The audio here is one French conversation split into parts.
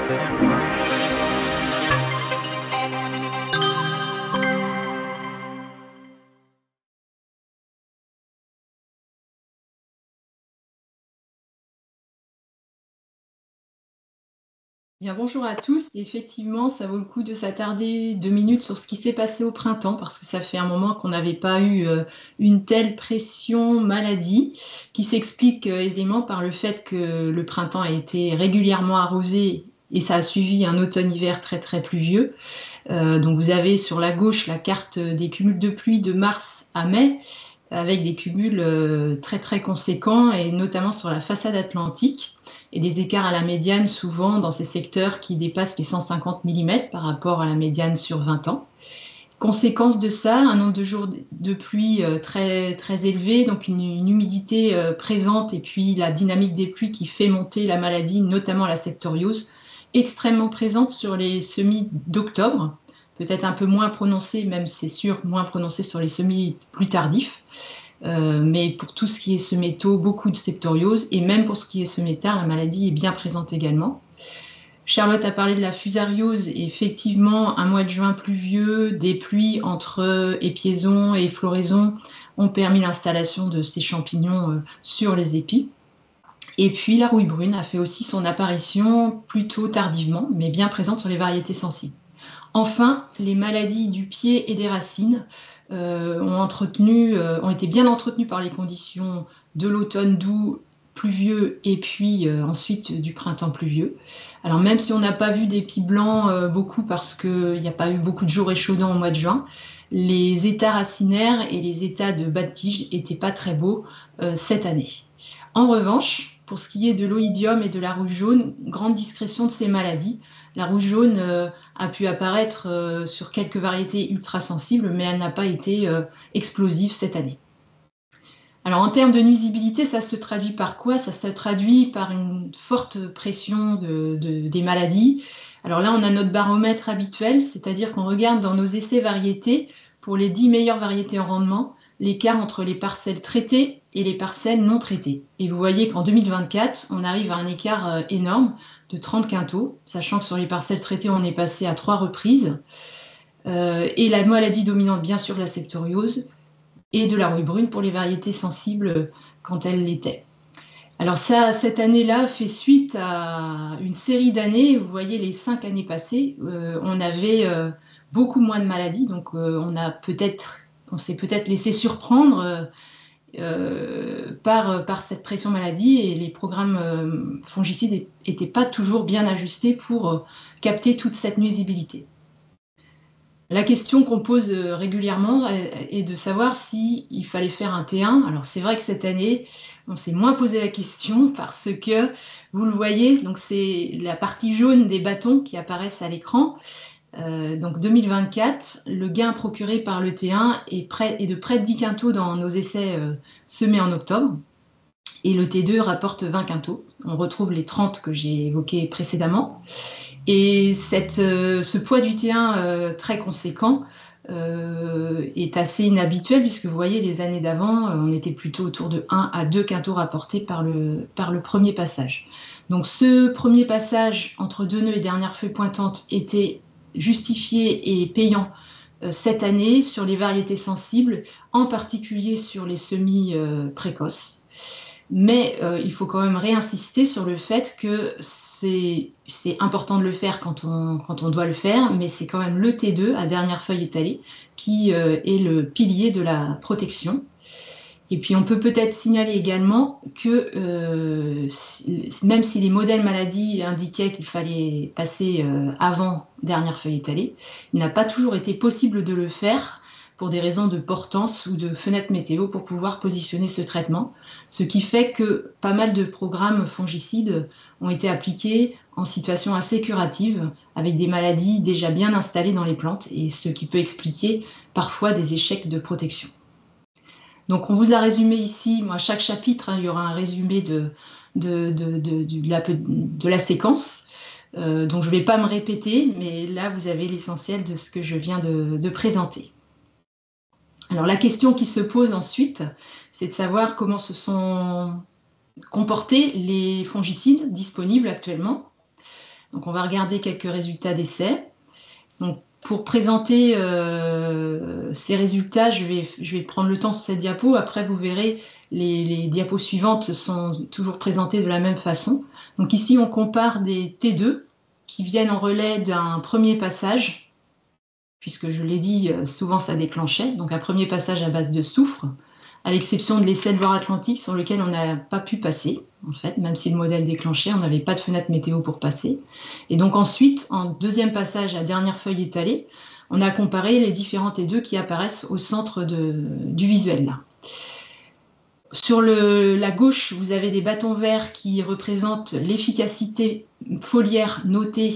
Bien, bonjour à tous. Effectivement, ça vaut le coup de s'attarder 2 minutes sur ce qui s'est passé au printemps, parce que ça fait un moment qu'on n'avait pas eu une telle pression maladie, qui s'explique aisément par le fait que le printemps a été régulièrement arrosé et ça a suivi un automne-hiver très très pluvieux. Donc vous avez sur la gauche la carte des cumuls de pluie de mars à mai, avec des cumuls très très conséquents, et notamment sur la façade atlantique, et des écarts à la médiane souvent dans ces secteurs qui dépassent les 150 mm par rapport à la médiane sur 20 ans. Conséquence de ça, un nombre de jours de pluie très, très élevé, donc une humidité présente, et puis la dynamique des pluies qui fait monter la maladie, notamment la sectoriose, extrêmement présente sur les semis d'octobre, peut-être un peu moins prononcée, même c'est sûr, moins prononcée sur les semis plus tardifs. Mais pour tout ce qui est semé tôt, beaucoup de septoriose, et même pour ce qui est semé tard, la maladie est bien présente également. Charlotte a parlé de la fusariose, et effectivement, un mois de juin pluvieux, des pluies entre épiaison et floraison ont permis l'installation de ces champignons sur les épis. Et puis la rouille brune a fait aussi son apparition plutôt tardivement, mais bien présente sur les variétés sensibles. Enfin, les maladies du pied et des racines ont été bien entretenues par les conditions de l'automne doux, pluvieux, et puis ensuite du printemps pluvieux. Alors même si on n'a pas vu d'épis blancs beaucoup parce qu'il n'y a pas eu beaucoup de jours échaudants au mois de juin, les états racinaires et les états de bas de tige n'étaient pas très beaux cette année. En revanche, pour ce qui est de l'oïdium et de la rouge jaune, grande discrétion de ces maladies. La rouge jaune a pu apparaître sur quelques variétés ultra sensibles, mais elle n'a pas été explosive cette année. Alors en termes de nuisibilité, ça se traduit par quoi? Ça se traduit par une forte pression des maladies. Alors là, on a notre baromètre habituel, c'est-à-dire qu'on regarde dans nos essais variétés, pour les 10 meilleures variétés en rendement, l'écart entre les parcelles traitées et les parcelles non traitées. Et vous voyez qu'en 2024, on arrive à un écart énorme de 30 quintaux, sachant que sur les parcelles traitées, on est passé à 3 reprises. Et la maladie dominante, bien sûr, la septoriose, et de la rouille brune pour les variétés sensibles quand elles l'étaient. Alors ça, cette année-là fait suite à une série d'années. Vous voyez, les 5 années passées, on avait beaucoup moins de maladies, donc on s'est peut-être laissé surprendre par cette pression maladie, et les programmes fongicides n'étaient pas toujours bien ajustés pour capter toute cette nuisibilité. La question qu'on pose régulièrement est de savoir s'il fallait faire un T1. Alors c'est vrai que cette année, on s'est moins posé la question parce que, vous le voyez, donc c'est la partie jaune des bâtons qui apparaissent à l'écran. Donc 2024, le gain procuré par le T1 est de près de 10 quintaux dans nos essais semés en octobre. Et le T2 rapporte 20 quintaux. On retrouve les 30 que j'ai évoqués précédemment. Et ce poids du T1 très conséquent est assez inhabituel, puisque vous voyez, les années d'avant, on était plutôt autour de 1 à 2 quintaux rapportés par le premier passage. Donc ce premier passage entre deux nœuds et dernière feuille pointante était justifié et payant cette année sur les variétés sensibles, en particulier sur les semis précoces. Mais il faut quand même réinsister sur le fait que c'est important de le faire quand on doit le faire, mais c'est quand même le T2 à dernière feuille étalée qui est le pilier de la protection. Et puis on peut peut-être signaler également que même si les modèles maladies indiquaient qu'il fallait passer avant dernière feuille étalée, il n'a pas toujours été possible de le faire pour des raisons de portance ou de fenêtre météo pour pouvoir positionner ce traitement, ce qui fait que pas mal de programmes fongicides ont été appliqués en situation assez curative, avec des maladies déjà bien installées dans les plantes, et ce qui peut expliquer parfois des échecs de protection. Donc on vous a résumé ici, à chaque chapitre, il y aura un résumé de la séquence. Donc je ne vais pas me répéter, mais là vous avez l'essentiel de ce que je viens de présenter. Alors la question qui se pose ensuite, c'est de savoir comment se sont comportés les fongicides disponibles actuellement. Donc, on va regarder quelques résultats d'essais. Donc, pour présenter ces résultats, je vais prendre le temps sur cette diapo. Après, vous verrez, les diapos suivantes sont toujours présentées de la même façon. Donc ici, on compare des T2 qui viennent en relais d'un premier passage, puisque je l'ai dit, souvent ça déclenchait. Donc un premier passage à base de soufre, à l'exception de l'essai de Loire-Atlantique sur lequel on n'a pas pu passer, en fait, même si le modèle déclenchait, on n'avait pas de fenêtre météo pour passer. Et donc ensuite, en deuxième passage à dernière feuille étalée, on a comparé les différents T2 qui apparaissent au centre du visuel, là. Sur la gauche, vous avez des bâtons verts qui représentent l'efficacité foliaire notée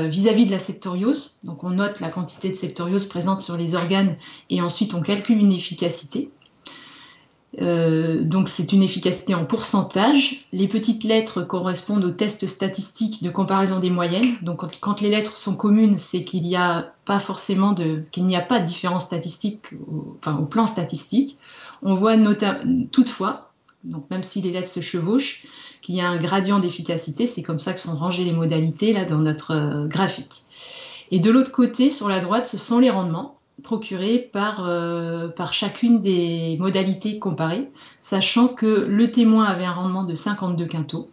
vis-à-vis de la septoriose. Donc on note la quantité de septoriose présente sur les organes et ensuite on calcule une efficacité. Donc c'est une efficacité en pourcentage. Les petites lettres correspondent aux tests statistiques de comparaison des moyennes. Donc quand les lettres sont communes, c'est qu'il n'y a pas forcément qu'il n'y a pas de différence statistique au plan statistique. On voit toutefois, donc même si les lettres se chevauchent, qu'il y a un gradient d'efficacité. C'est comme ça que sont rangées les modalités là dans notre graphique. Et de l'autre côté, sur la droite, ce sont les rendements procurés par chacune des modalités comparées, sachant que le témoin avait un rendement de 52 quintaux.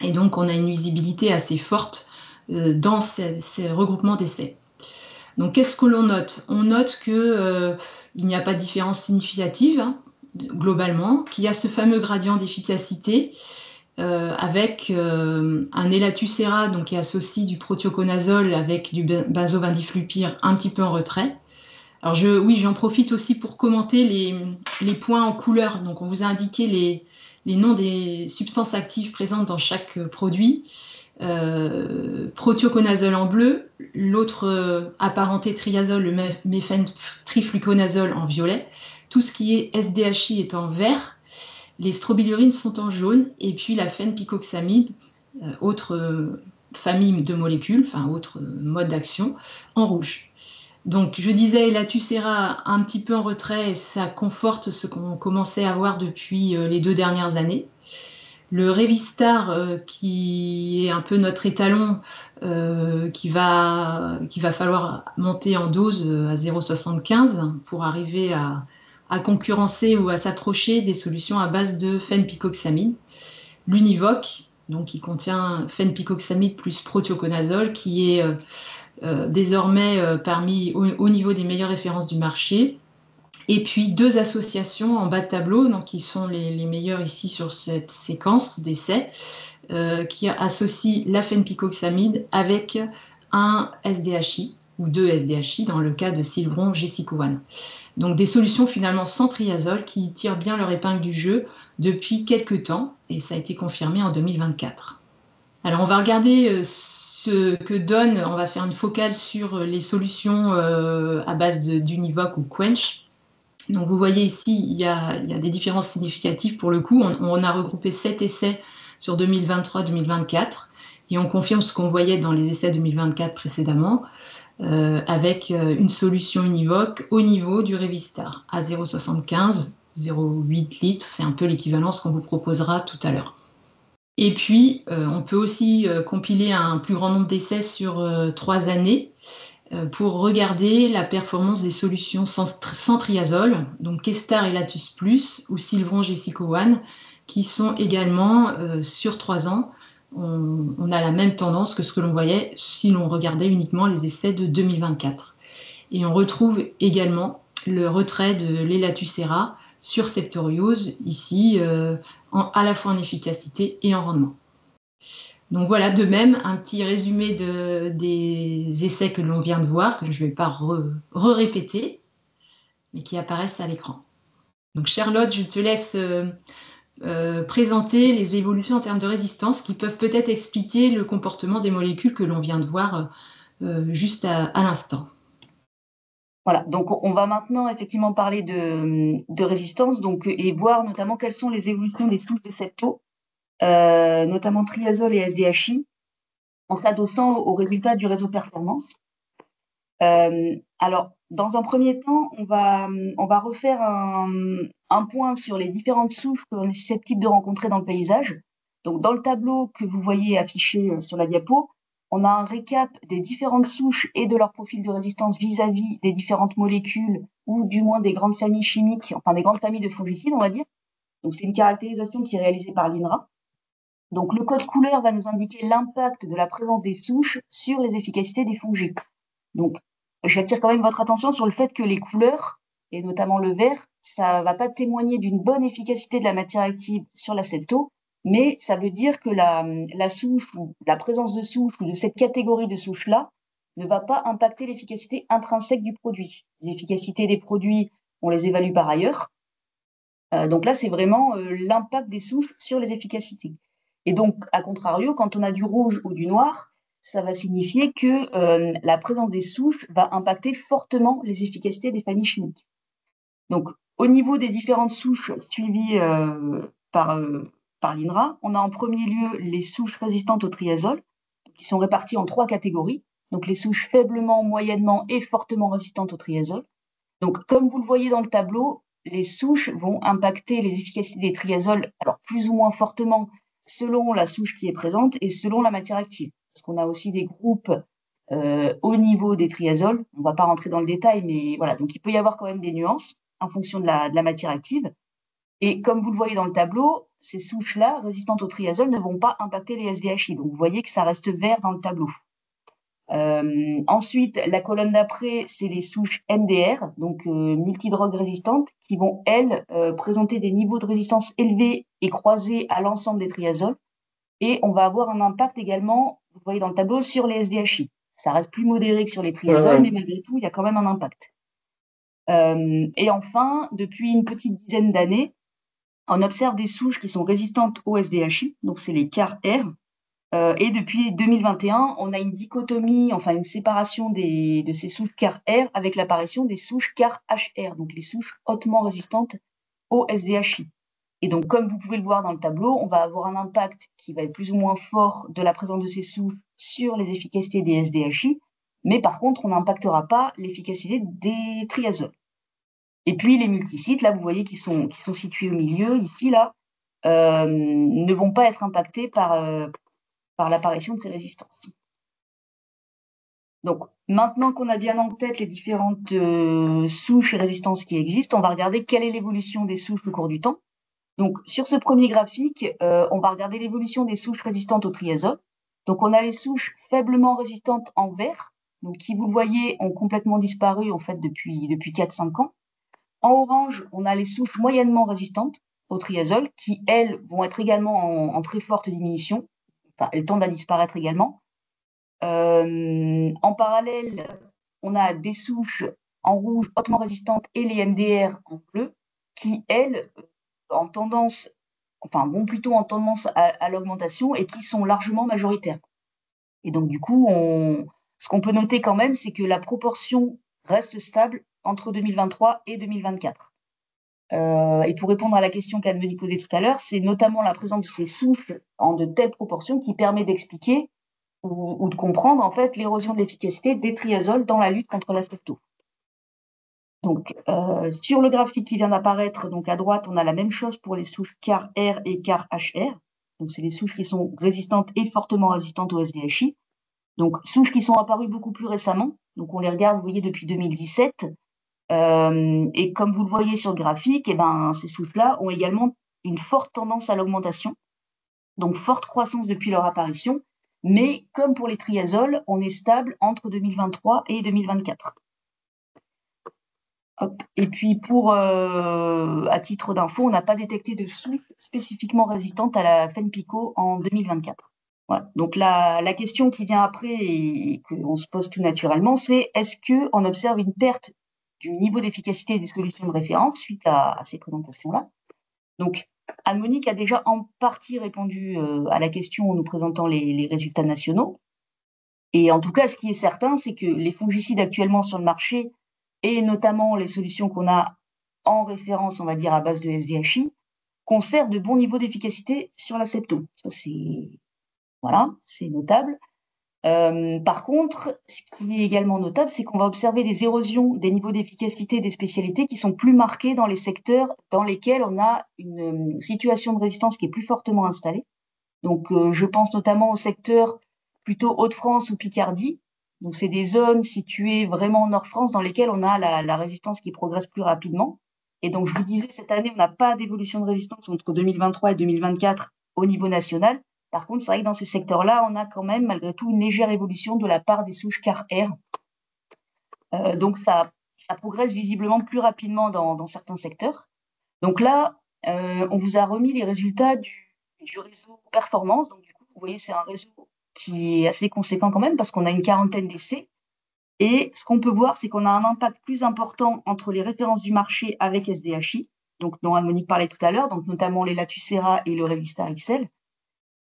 Et donc, on a une visibilité assez forte dans ces regroupements d'essais. Donc, qu'est-ce que l'on note? On note qu'il n'y a pas de différence significative, hein, globalement, qu'il y a ce fameux gradient d'efficacité avec un Elatucera donc, qui associe du prothioconazole avec du benzovindiflupyr un petit peu en retrait. Alors j'en profite aussi pour commenter les points en couleur. Donc on vous a indiqué les noms des substances actives présentes dans chaque produit. Prothioconazole en bleu, l'autre apparenté triazole, le méphéntrifluconazole en violet. Tout ce qui est SDHI est en vert. Les strobilurines sont en jaune, et puis la phenpicoxamide, autre famille de molécules, enfin autre mode d'action, en rouge. Donc je disais, la Tucera un petit peu en retrait, et ça conforte ce qu'on commençait à voir depuis les 2 dernières années. Le Revistar, qui est un peu notre étalon, qu'il va falloir monter en dose à 0,75 pour arriver à concurrencer ou à s'approcher des solutions à base de phenpicoxamide. L'Univoc, donc qui contient phenpicoxamide plus prothioconazole, qui est désormais au niveau des meilleures références du marché. Et puis 2 associations en bas de tableau, donc qui sont les meilleures ici sur cette séquence d'essais, qui associent la phenpicoxamide avec un SDHI ou 2 SDHI dans le cas de Silvron Gessicovan. Donc des solutions finalement sans triazole qui tirent bien leur épingle du jeu depuis quelques temps, et ça a été confirmé en 2024. Alors on va regarder ce que donne, on va faire une focale sur les solutions à base d'Univoc ou Quench. Donc vous voyez ici, il y a des différences significatives pour le coup. On a regroupé 7 essais sur 2023-2024 et on confirme ce qu'on voyait dans les essais 2024 précédemment, avec une solution Univoc au niveau du Revistar à 0,75, 0,8 litres, c'est un peu l'équivalence qu'on vous proposera tout à l'heure. Et puis, on peut aussi compiler un plus grand nombre d'essais sur 3 années pour regarder la performance des solutions sans triazole, donc Kestar et Latus Plus ou Silvron Gessicovan, qui sont également sur 3 ans. On a la même tendance que ce que l'on voyait si l'on regardait uniquement les essais de 2024. Et on retrouve également le retrait de l'Elatucera sur septoriose, ici, à la fois en efficacité et en rendement. Donc voilà, de même, un petit résumé des essais que l'on vient de voir, que je ne vais pas répéter, mais qui apparaissent à l'écran. Donc Charlotte, je te laisse présenter les évolutions en termes de résistance qui peuvent peut-être expliquer le comportement des molécules que l'on vient de voir juste à l'instant. Voilà, donc on va maintenant effectivement parler de résistance et voir notamment quelles sont les évolutions des touches de septo, notamment triazole et SDHI, en s'adossant aux résultats du réseau performance. Alors, dans un premier temps, on va refaire un point sur les différentes souches que l'on est susceptible de rencontrer dans le paysage. Donc, dans le tableau que vous voyez affiché sur la diapo, on a un récap des différentes souches et de leur profil de résistance vis-à-vis des différentes molécules ou du moins des grandes familles chimiques, enfin des grandes familles de fongicides, on va dire. Donc c'est une caractérisation qui est réalisée par l'INRA. Donc le code couleur va nous indiquer l'impact de la présence des souches sur les efficacités des fongies. Donc j'attire quand même votre attention sur le fait que les couleurs, et notamment le vert, ça va pas témoigner d'une bonne efficacité de la matière active sur l'accepto, mais ça veut dire que la souche ou la présence de souches ou de cette catégorie de souches-là ne va pas impacter l'efficacité intrinsèque du produit. Les efficacités des produits, on les évalue par ailleurs. Donc là, c'est vraiment l'impact des souches sur les efficacités. Et donc, à contrario, quand on a du rouge ou du noir, ça va signifier que la présence des souches va impacter fortement les efficacités des familles chimiques. Donc, au niveau des différentes souches suivies par l'INRA, on a en premier lieu les souches résistantes au triazole, qui sont réparties en 3 catégories. Donc, les souches faiblement, moyennement et fortement résistantes au triazole. Donc, comme vous le voyez dans le tableau, les souches vont impacter les efficacités des triazoles, alors plus ou moins fortement selon la souche qui est présente et selon la matière active. Parce qu'on a aussi des groupes au niveau des triazoles. On ne va pas rentrer dans le détail, mais voilà. Donc, il peut y avoir quand même des nuances en fonction de la matière active. Et comme vous le voyez dans le tableau, ces souches-là, résistantes au triazole, ne vont pas impacter les SDHI. Donc, vous voyez que ça reste vert dans le tableau. Ensuite, la colonne d'après, c'est les souches MDR, donc multidrogues résistantes, qui vont, elles, présenter des niveaux de résistance élevés et croisés à l'ensemble des triazoles. Et on va avoir un impact également, vous voyez dans le tableau, sur les SDHI. Ça reste plus modéré que sur les triazoles, mais malgré tout, il y a quand même un impact. Et enfin, depuis une petite dizaine d'années, on observe des souches qui sont résistantes au SDHI, donc c'est les CAR-R. Et depuis 2021, on a une dichotomie, enfin une séparation de ces souches CAR-R avec l'apparition des souches CAR-HR, donc les souches hautement résistantes au SDHI. Et donc, comme vous pouvez le voir dans le tableau, on va avoir un impact qui va être plus ou moins fort de la présence de ces souches sur les efficacités des SDHI, mais par contre, on n'impactera pas l'efficacité des triazoles. Et puis, les multisites, là, vous voyez qu'ils sont situés au milieu, ici, là, ne vont pas être impactés par l'apparition de ces résistances. Donc, maintenant qu'on a bien en tête les différentes souches et résistances qui existent, on va regarder quelle est l'évolution des souches au cours du temps. Donc, sur ce premier graphique, on va regarder l'évolution des souches résistantes au triazole. Donc, on a les souches faiblement résistantes en vert, donc qui, vous le voyez, ont complètement disparu en fait depuis 4-5 ans. En orange, on a les souches moyennement résistantes au triazole, qui, elles, vont être également en très forte diminution. Enfin, elles tendent à disparaître également. En parallèle, on a des souches en rouge hautement résistantes et les MDR en bleu, qui, elles, vont plutôt en tendance à l'augmentation et qui sont largement majoritaires. Et donc, du coup, ce qu'on peut noter quand même, c'est que la proportion reste stable entre 2023 et 2024. Et pour répondre à la question qu'Anne venait poser tout à l'heure, c'est notamment la présence de ces souches en de telles proportions qui permet d'expliquer ou de comprendre en fait l'érosion de l'efficacité des triazoles dans la lutte contre l'accepto. Donc, sur le graphique qui vient d'apparaître, donc à droite, on a la même chose pour les souches CAR-R et CAR-HR. Donc, c'est les souches qui sont résistantes et fortement résistantes au SDHI. Donc, souches qui sont apparues beaucoup plus récemment. Donc, on les regarde, vous voyez, depuis 2017. Et comme vous le voyez sur le graphique, ces souches-là ont également une forte tendance à l'augmentation. Donc, forte croissance depuis leur apparition. Mais comme pour les triazoles, on est stable entre 2023 et 2024. Hop. Et puis, à titre d'info, on n'a pas détecté de souches spécifiquement résistantes à la Fenpico en 2024. Voilà. Donc, la question qui vient après et qu'on se pose tout naturellement, c'est est-ce qu'on observe une perte du niveau d'efficacité des solutions de référence suite à ces présentations-là? Donc, Anne-Monique a déjà en partie répondu à la question en nous présentant les résultats nationaux. Et en tout cas, ce qui est certain, c'est que les fongicides actuellement sur le marché, et notamment les solutions qu'on a en référence, on va dire, à base de SDHI, conservent de bons niveaux d'efficacité sur l'accepto. Ça, c'est notable. Par contre, ce qui est également notable, c'est qu'on va observer des érosions des niveaux d'efficacité des spécialités qui sont plus marquées dans les secteurs dans lesquels on a une situation de résistance qui est plus fortement installée. Donc, je pense notamment au secteur plutôt Hauts-de-France ou Picardie. Donc, c'est des zones situées vraiment en Nord-France dans lesquelles on a la résistance qui progresse plus rapidement. Et donc, je vous disais, cette année, on n'a pas d'évolution de résistance entre 2023 et 2024 au niveau national. Par contre, c'est vrai que dans ce secteur-là, on a quand même, malgré tout, une légère évolution de la part des souches CAR-R. Donc, ça progresse visiblement plus rapidement dans certains secteurs. Donc là, on vous a remis les résultats du réseau performance. Donc, du coup, vous voyez, c'est un réseau qui est assez conséquent quand même parce qu'on a une quarantaine d'essais. Et ce qu'on peut voir, c'est qu'on a un impact plus important entre les références du marché avec SDHI, donc dont Anne-Monique parlait tout à l'heure, donc notamment les Lattucera et le Revistar XL.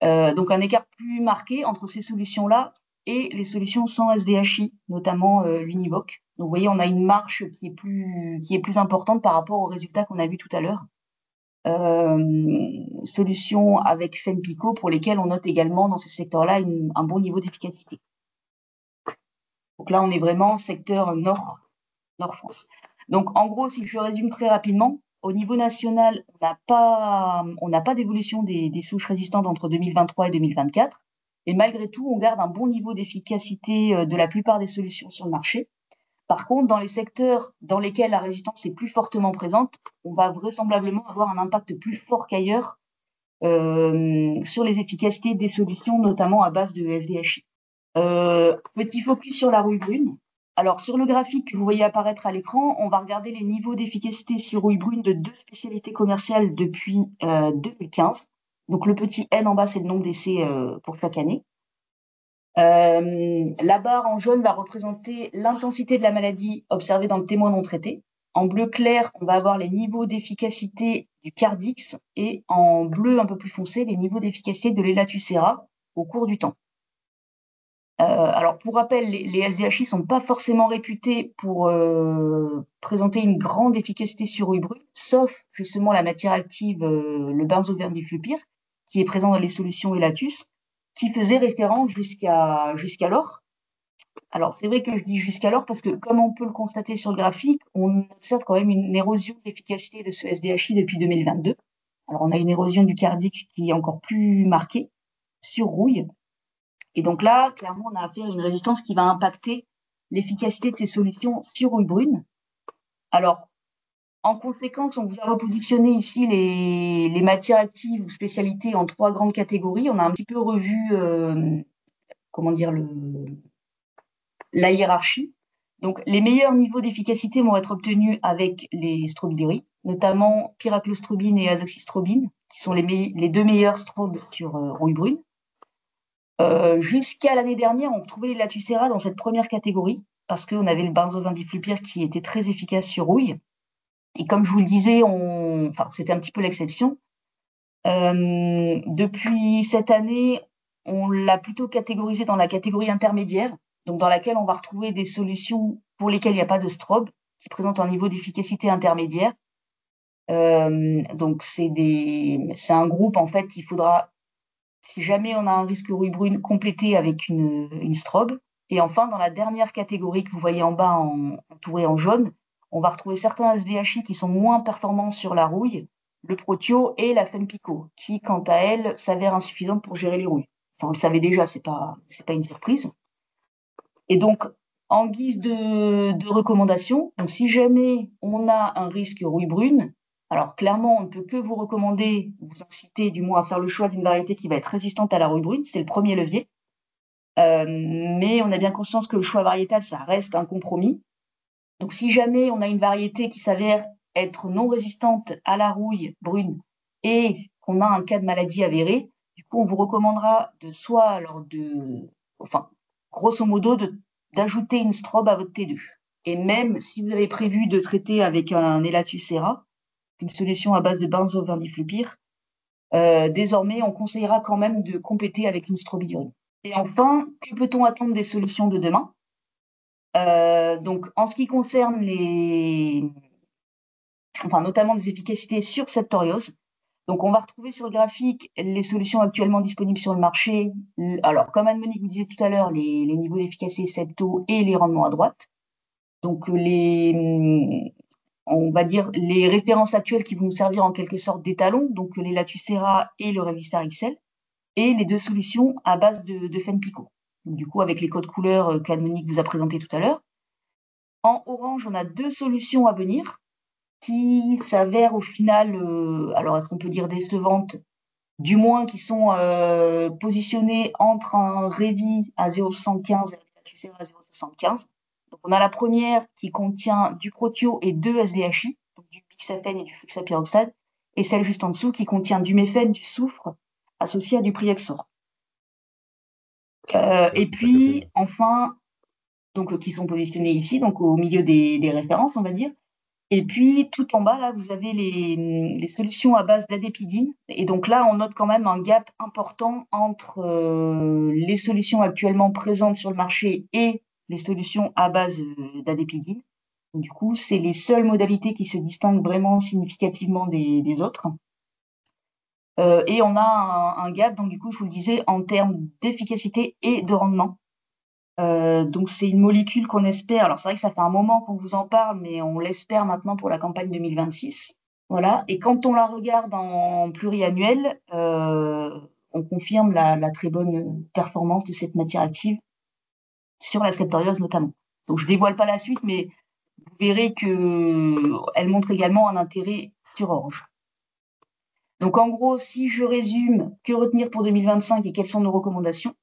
Donc un écart plus marqué entre ces solutions-là et les solutions sans SDHI, notamment l'Univoc. Donc vous voyez, on a une marche qui est plus importante par rapport aux résultats qu'on a vus tout à l'heure. Solutions avec FENPICO pour lesquelles on note également dans ce secteur-là un bon niveau d'efficacité. Donc là, on est vraiment secteur Nord-France. Donc en gros, si je résume très rapidement, au niveau national, on n'a pas d'évolution des souches résistantes entre 2023 et 2024. Et malgré tout, on garde un bon niveau d'efficacité de la plupart des solutions sur le marché. Par contre, dans les secteurs dans lesquels la résistance est plus fortement présente, on va vraisemblablement avoir un impact plus fort qu'ailleurs sur les efficacités des solutions, notamment à base de FDHI. Petit focus sur la rouille brune. Alors, sur le graphique que vous voyez apparaître à l'écran, on va regarder les niveaux d'efficacité sur rouille brune de 2 spécialités commerciales depuis 2015. Donc, le petit N en bas, c'est le nombre d'essais pour chaque année. La barre en jaune va représenter l'intensité de la maladie observée dans le témoin non traité. En bleu clair, on va avoir les niveaux d'efficacité du Cardix et en bleu un peu plus foncé, les niveaux d'efficacité de l'Elatucera au cours du temps. Alors, pour rappel, les SDHI sont pas forcément réputés pour présenter une grande efficacité sur rouille brune, sauf justement la matière active, le benzoverniflupyr, qui est présent dans les solutions Elatus, qui faisait référence jusqu'alors. Alors, c'est vrai que je dis jusqu'alors parce que, comme on peut le constater sur le graphique, on observe quand même une érosion d'efficacité de ce SDHI depuis 2022. Alors, on a une érosion du Cardix qui est encore plus marquée sur rouille. Et donc là, clairement, on a affaire à une résistance qui va impacter l'efficacité de ces solutions sur rouille brune. Alors, en conséquence, on vous a repositionné ici les matières actives ou spécialités en 3 grandes catégories. On a un petit peu revu, la hiérarchie. Donc, les meilleurs niveaux d'efficacité vont être obtenus avec les strobiluries, notamment pyraclostrobine et azoxystrobine, qui sont les 2 meilleurs strobes sur rouille brune. Jusqu'à l'année dernière, on trouvait les Lattucera dans cette première catégorie parce qu'on avait le benzoverniflupyr qui était très efficace sur rouille. Et comme je vous le disais, c'était un petit peu l'exception. Depuis cette année, on l'a plutôt catégorisé dans la catégorie intermédiaire, donc dans laquelle on va retrouver des solutions pour lesquelles il n'y a pas de strobe, qui présentent un niveau d'efficacité intermédiaire. Donc c'est un groupe, en fait, il faudra, si jamais on a un risque rouille brune, complété avec une strobe. Et enfin, dans la dernière catégorie que vous voyez en bas, entourée en jaune, on va retrouver certains SDHI qui sont moins performants sur la rouille, le Protio et la FENPICO, qui, quant à elle, s'avèrent insuffisantes pour gérer les rouilles. Enfin, on le savait déjà, c'est pas une surprise. Et donc, en guise de recommandation, donc si jamais on a un risque rouille brune, alors clairement, on ne peut que vous recommander, vous inciter du moins à faire le choix d'une variété qui va être résistante à la rouille brune, c'est le premier levier. Mais on a bien conscience que le choix variétal, ça reste un compromis. Donc si jamais on a une variété qui s'avère être non résistante à la rouille brune et qu'on a un cas de maladie avéré, du coup on vous recommandera grosso modo d'ajouter une strobe à votre T2. Et même si vous avez prévu de traiter avec un Elatucera, une solution à base de benzoverniflupyr, désormais on conseillera quand même de compléter avec une strobilurie. Et enfin, que peut-on attendre des solutions de demain ? Donc, en ce qui concerne notamment des efficacités sur septoriose, donc on va retrouver sur le graphique les solutions actuellement disponibles sur le marché. Alors, comme Anne-Monique vous disait tout à l'heure, les niveaux d'efficacité septo et les rendements à droite. Donc, on va dire les références actuelles qui vont nous servir en quelque sorte d'étalon, donc les Lattucera et le Revistar XL, et les 2 solutions à base de FENPICO. du coup avec les codes couleurs qu'Anne-Monique vous a présentés tout à l'heure. En orange, on a 2 solutions à venir qui s'avèrent au final, alors est-ce qu'on peut dire décevantes? Du moins qui sont positionnées entre un Révi à 0,75 et un Elatusera à 0,75. Donc on a la première qui contient du protio et 2 SDHI, donc du bixaphène et du fluxapyroxate, et celle juste en dessous qui contient du méphène, du soufre, associé à du Priexor. Et puis enfin, donc qui sont positionnés ici, donc au milieu des références, on va dire. Et puis, tout en bas, là, vous avez les solutions à base d'adépidine. Et donc là, on note quand même un gap important entre les solutions actuellement présentes sur le marché et les solutions à base d'adépidine. Du coup, c'est les seules modalités qui se distinguent vraiment significativement des autres. Et on a un gap, donc du coup, je vous le disais, en termes d'efficacité et de rendement. Donc c'est une molécule qu'on espère, alors c'est vrai que ça fait un moment qu'on vous en parle, mais on l'espère maintenant pour la campagne 2026. Voilà, et quand on la regarde en pluriannuel, on confirme la très bonne performance de cette matière active sur la septoriose notamment. Donc je dévoile pas la suite, mais vous verrez qu'elle montre également un intérêt sur Orange. Donc en gros, si je résume, que retenir pour 2025 et quelles sont nos recommandations?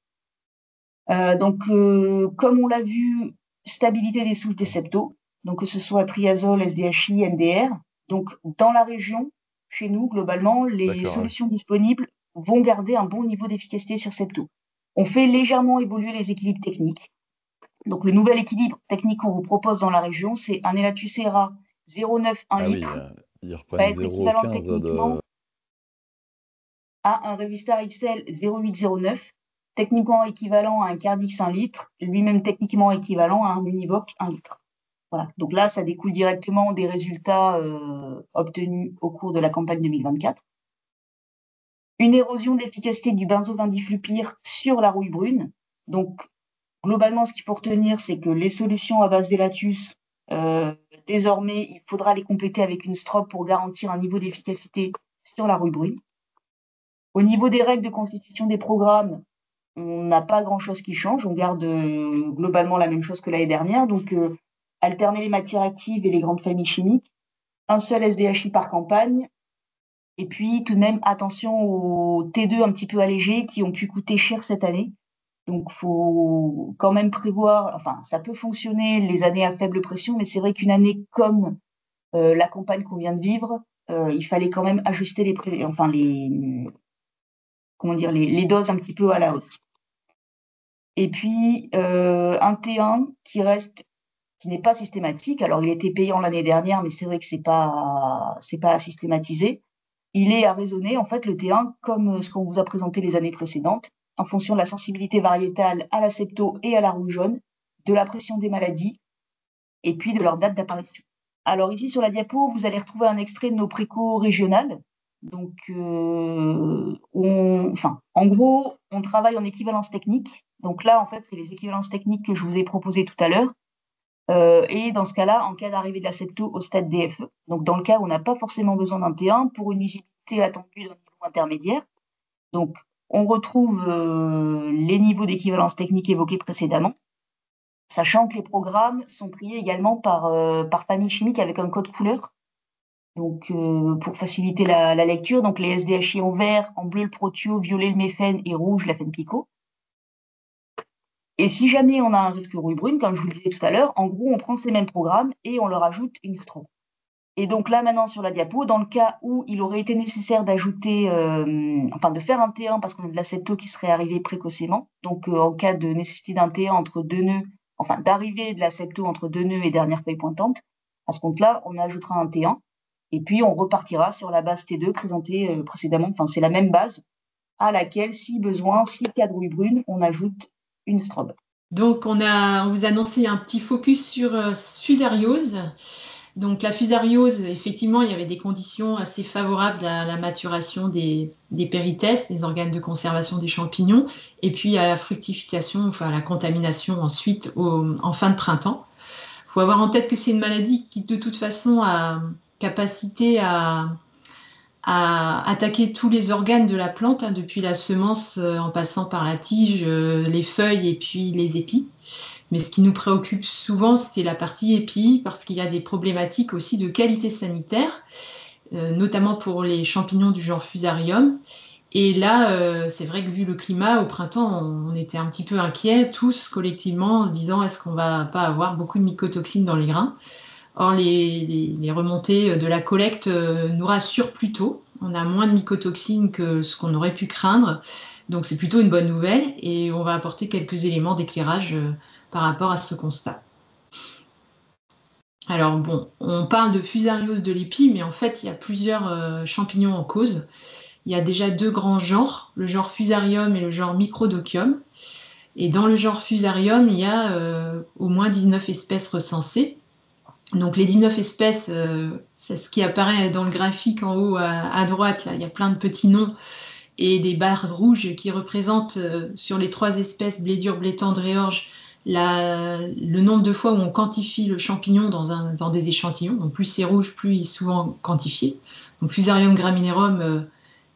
Comme on l'a vu, stabilité des souches des septos, donc que ce soit triazole, SDHI, MDR. Donc, dans la région, chez nous, globalement, les solutions disponibles vont garder un bon niveau d'efficacité sur septo. On fait légèrement évoluer les équilibres techniques. Donc, le nouvel équilibre technique qu'on vous propose dans la région, c'est un Elatusera 0,9 litre, ils va reprennent être équivalent 0,15 techniquement à un Revystar XL 0,809, techniquement équivalent à un Cardix 1 litre, lui-même techniquement équivalent à un Univoc 1 litre. Voilà. Donc là, ça découle directement des résultats obtenus au cours de la campagne 2024. Une érosion de l'efficacité du benzovindiflupyr sur la rouille brune. Donc, globalement, ce qu'il faut retenir, c'est que les solutions à base d'Elatus, désormais, il faudra les compléter avec une strobe pour garantir un niveau d'efficacité sur la rouille brune. Au niveau des règles de constitution des programmes, on n'a pas grand-chose qui change. On garde globalement la même chose que l'année dernière. Donc, alterner les matières actives et les grandes familles chimiques. Un seul SDHI par campagne. Et puis, tout de même, attention aux T2 un petit peu allégés qui ont pu coûter cher cette année. Donc, faut quand même prévoir. Enfin, ça peut fonctionner les années à faible pression, mais c'est vrai qu'une année comme la campagne qu'on vient de vivre, il fallait quand même ajuster les doses un petit peu à la hausse. Et puis, un T1 qui n'est pas systématique. Alors, il était payant l'année dernière, mais c'est vrai que c'est pas à systématiser. Il est à raisonner, en fait, le T1, comme ce qu'on vous a présenté les années précédentes, en fonction de la sensibilité variétale à la septo et à la rouge jaune, de la pression des maladies, et puis de leur date d'apparition. Alors ici, sur la diapo, vous allez retrouver un extrait de nos précos régionales. Donc, en gros, on travaille en équivalence technique. Donc là, en fait, c'est les équivalences techniques que je vous ai proposées tout à l'heure. Et dans ce cas-là, en cas d'arrivée de la septo au stade DFE, donc dans le cas où on n'a pas forcément besoin d'un T1 pour une usabilité attendue d'un niveau intermédiaire, donc on retrouve les niveaux d'équivalence technique évoqués précédemment, sachant que les programmes sont triés également par famille chimique avec un code couleur. Donc, pour faciliter la lecture, donc les SDHI en vert, en bleu le protio, violet le méphène et rouge la fène-picot. Et si jamais on a un risque rouille brune, comme je vous le disais tout à l'heure, en gros, on prend ces mêmes programmes et on leur ajoute une strobe. Et donc là, maintenant, sur la diapo, dans le cas où il aurait été nécessaire d'ajouter, de faire un T1 parce qu'on a de la septo qui serait arrivée précocement, donc en cas de nécessité d'un T1 entre deux nœuds, d'arrivée de la septo entre deux nœuds et dernière feuille pointante, à ce compte-là, on ajoutera un T1 et puis on repartira sur la base T2 présentée précédemment. Enfin, c'est la même base à laquelle, si besoin, si cas de rouille brune, on ajoute une strobe. Donc, on vous a annoncé un petit focus sur fusariose. Donc, la fusariose, effectivement, il y avait des conditions assez favorables à la maturation des péritès, des organes de conservation des champignons, et puis à la fructification, à la contamination ensuite en fin de printemps. Il faut avoir en tête que c'est une maladie qui, de toute façon, a capacité à à attaquer tous les organes de la plante, hein, depuis la semence en passant par la tige, les feuilles et puis les épis. Mais ce qui nous préoccupe souvent, c'est la partie épis, parce qu'il y a des problématiques aussi de qualité sanitaire, notamment pour les champignons du genre Fusarium. Et là, c'est vrai que vu le climat, au printemps, on était un petit peu inquiets, tous collectivement, en se disant est-ce qu'on va pas avoir beaucoup de mycotoxines dans les grains? Or, les remontées de la collecte nous rassurent plutôt. On a moins de mycotoxines que ce qu'on aurait pu craindre. Donc, c'est plutôt une bonne nouvelle et on va apporter quelques éléments d'éclairage par rapport à ce constat. Alors, bon, on parle de fusariose de l'épi, mais en fait, il y a plusieurs champignons en cause. Il y a déjà 2 grands genres, le genre Fusarium et le genre Microdochium. Et dans le genre Fusarium, il y a au moins 19 espèces recensées. Donc les 19 espèces, c'est ce qui apparaît dans le graphique en haut à droite. Là, il y a plein de petits noms et des barres rouges qui représentent sur les 3 espèces, blé dur, blé tendre et orge, le nombre de fois où on quantifie le champignon dans des échantillons. Donc plus c'est rouge, plus il est souvent quantifié. Donc Fusarium graminerum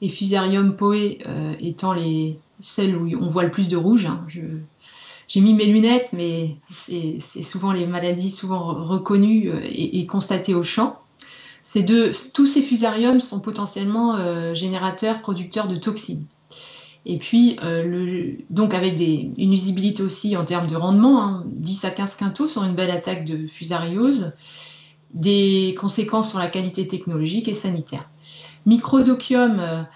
et Fusarium poe étant celles où on voit le plus de rouge, hein. J'ai mis mes lunettes, mais c'est souvent les maladies souvent reconnues et constatées au champ. Tous ces fusariums sont potentiellement générateurs, producteurs de toxines. Et puis, donc avec une usabilité aussi en termes de rendement, hein, 10 à 15 quintaux sur une belle attaque de fusariose, des conséquences sur la qualité technologique et sanitaire. Microdochium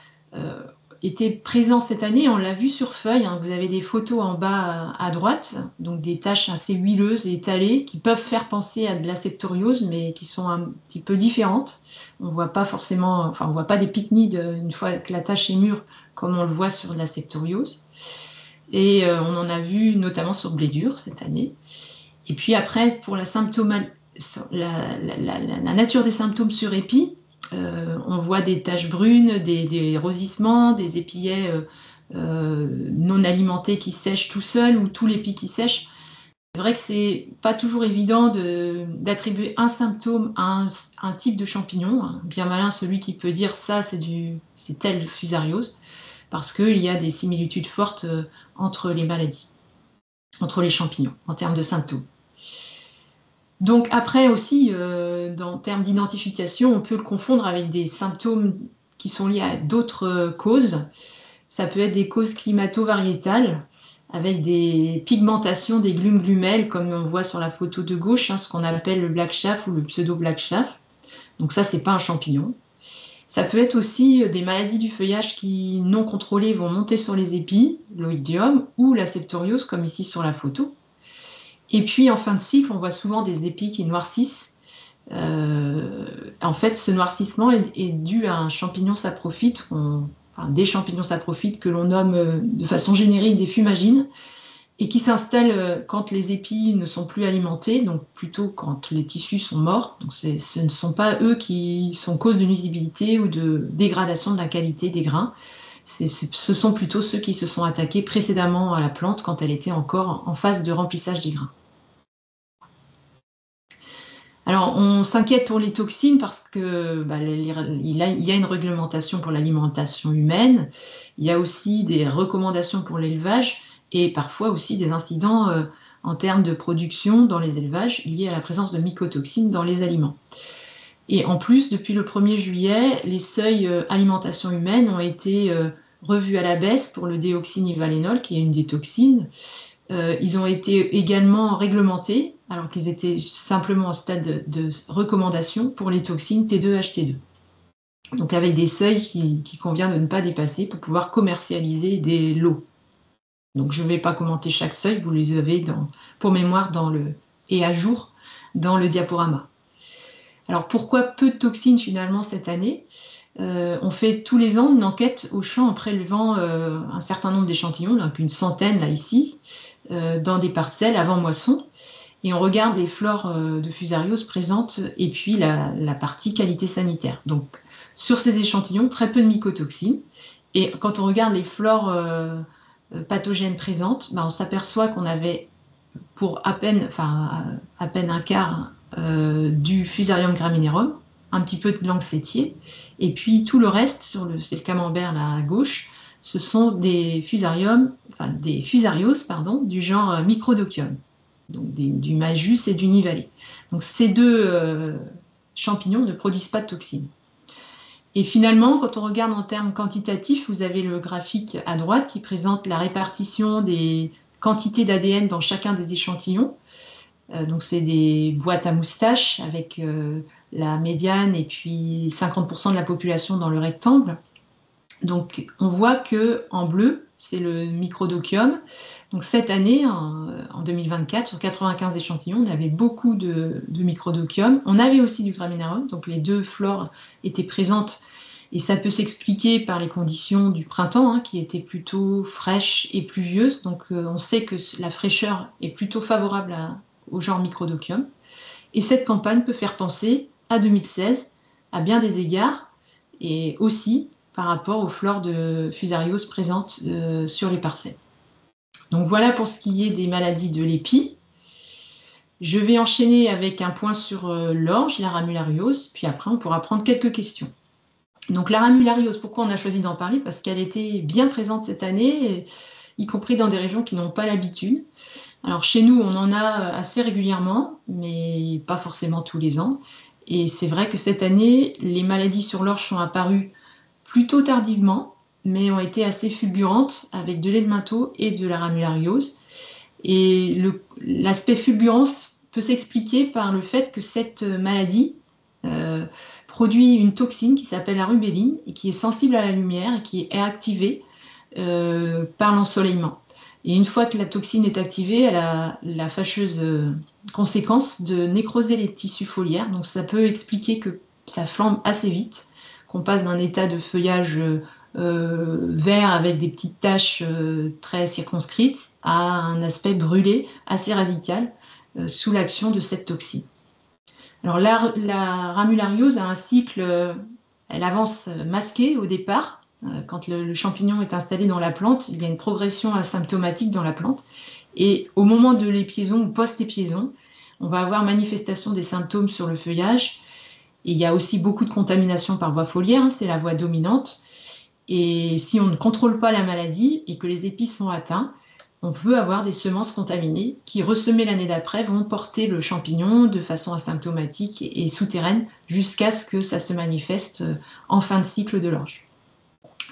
était présent cette année, on l'a vu sur feuille, hein. Vous avez des photos en bas à droite, donc des taches assez huileuses et étalées qui peuvent faire penser à de la septoriose, mais qui sont un petit peu différentes. On voit pas forcément, enfin on voit pas des pycnides une fois que la tache est mûre, comme on le voit sur de la septoriose. Et on en a vu notamment sur blé dur cette année. Et puis après, pour la nature des symptômes sur épi, on voit des taches brunes, des rosissements, des épillets non alimentés qui sèchent tout seuls ou tout l'épi qui sèche. C'est vrai que c'est pas toujours évident d'attribuer un symptôme à un type de champignon, hein. Bien malin celui qui peut dire ça, c'est telle fusariose, parce qu'il y a des similitudes fortes entre les maladies, entre les champignons, en termes de symptômes. Donc après aussi, en termes d'identification, on peut le confondre avec des symptômes qui sont liés à d'autres causes. Ça peut être des causes climato-variétales, avec des pigmentations des glumes-glumelles, comme on voit sur la photo de gauche, hein, ce qu'on appelle le black chaff ou le pseudo-black chaff. Donc ça, c'est pas un champignon. Ça peut être aussi des maladies du feuillage qui, non contrôlées, vont monter sur les épis, l'oïdium ou la septoriose, comme ici sur la photo. Et puis en fin de cycle, on voit souvent des épis qui noircissent. En fait, ce noircissement est dû à un champignon saprophyte, des champignons saprophytes que l'on nomme de façon générique des fumagines, et qui s'installent quand les épis ne sont plus alimentés, donc plutôt quand les tissus sont morts. Donc ce ne sont pas eux qui sont cause de nuisibilité ou de dégradation de la qualité des grains. Ce sont plutôt ceux qui se sont attaqués précédemment à la plante quand elle était encore en phase de remplissage des grains. Alors, on s'inquiète pour les toxines parce que il y a une réglementation pour l'alimentation humaine, il y a aussi des recommandations pour l'élevage et parfois aussi des incidents en termes de production dans les élevages liés à la présence de mycotoxines dans les aliments. Et en plus, depuis le 1er juillet, les seuils alimentation humaine ont été revus à la baisse pour le déoxynivalénol, qui est une des toxines. Ils ont été également réglementés, alors qu'ils étaient simplement au stade de recommandation pour les toxines T2, HT2. Donc avec des seuils qui convient de ne pas dépasser pour pouvoir commercialiser des lots. Donc je ne vais pas commenter chaque seuil, vous les avez pour mémoire et à jour dans le diaporama. Alors pourquoi peu de toxines finalement cette année ? On fait tous les ans une enquête au champ en prélevant un certain nombre d'échantillons, donc une centaine là ici, dans des parcelles avant moisson, et on regarde les flores de fusariose présentes et puis la partie qualité sanitaire. Donc sur ces échantillons, très peu de mycotoxines, et quand on regarde les flores pathogènes présentes, on s'aperçoit qu'on avait pour à peine un quart du Fusarium graminerum, un petit peu de langsetier. Et puis tout le reste, c'est le camembert là à gauche, ce sont des fusarios du genre Microdocium, donc du majus et du nivalis. Donc ces deux champignons ne produisent pas de toxines. Et finalement, quand on regarde en termes quantitatifs, vous avez le graphique à droite qui présente la répartition des quantités d'ADN dans chacun des échantillons. Donc c'est des boîtes à moustaches avec la médiane et puis 50% de la population dans le rectangle. Donc on voit que en bleu, c'est le microdocium. Donc cette année, en 2024, sur 95 échantillons, on avait beaucoup de microdocium. On avait aussi du graminérum, donc les deux flores étaient présentes. Et ça peut s'expliquer par les conditions du printemps, qui étaient plutôt fraîches et pluvieuses. Donc on sait que la fraîcheur est plutôt favorable au genre microdocium. Et cette campagne peut faire penser à 2016, à bien des égards, et aussi par rapport aux flores de fusariose présentes sur les parcelles. Donc voilà pour ce qui est des maladies de l'épi. Je vais enchaîner avec un point sur l'orge, la ramulariose, puis après on pourra prendre quelques questions. Donc la ramulariose, pourquoi on a choisi d'en parler? Parce qu'elle était bien présente cette année, y compris dans des régions qui n'ont pas l'habitude. Alors chez nous, on en a assez régulièrement, mais pas forcément tous les ans. Et c'est vrai que cette année, les maladies sur l'orge sont apparues plutôt tardivement, mais ont été assez fulgurantes avec de l'helmintho et de la ramulariose. Et l'aspect fulgurance peut s'expliquer par le fait que cette maladie produit une toxine qui s'appelle la rubéline et qui est sensible à la lumière et qui est activée par l'ensoleillement. Et une fois que la toxine est activée, elle a la fâcheuse conséquence de nécroser les tissus foliaires. Donc ça peut expliquer que ça flambe assez vite, qu'on passe d'un état de feuillage vert avec des petites taches très circonscrites à un aspect brûlé assez radical sous l'action de cette toxine. Alors la ramulariose a un cycle, elle avance masquée au départ. Quand le champignon est installé dans la plante, il y a une progression asymptomatique dans la plante. Et au moment de l'épiaison ou post-épiaison, on va avoir manifestation des symptômes sur le feuillage. Et il y a aussi beaucoup de contamination par voie foliaire, c'est la voie dominante. Et si on ne contrôle pas la maladie et que les épis sont atteints, on peut avoir des semences contaminées qui, ressemées l'année d'après, vont porter le champignon de façon asymptomatique et souterraine jusqu'à ce que ça se manifeste en fin de cycle de l'orge.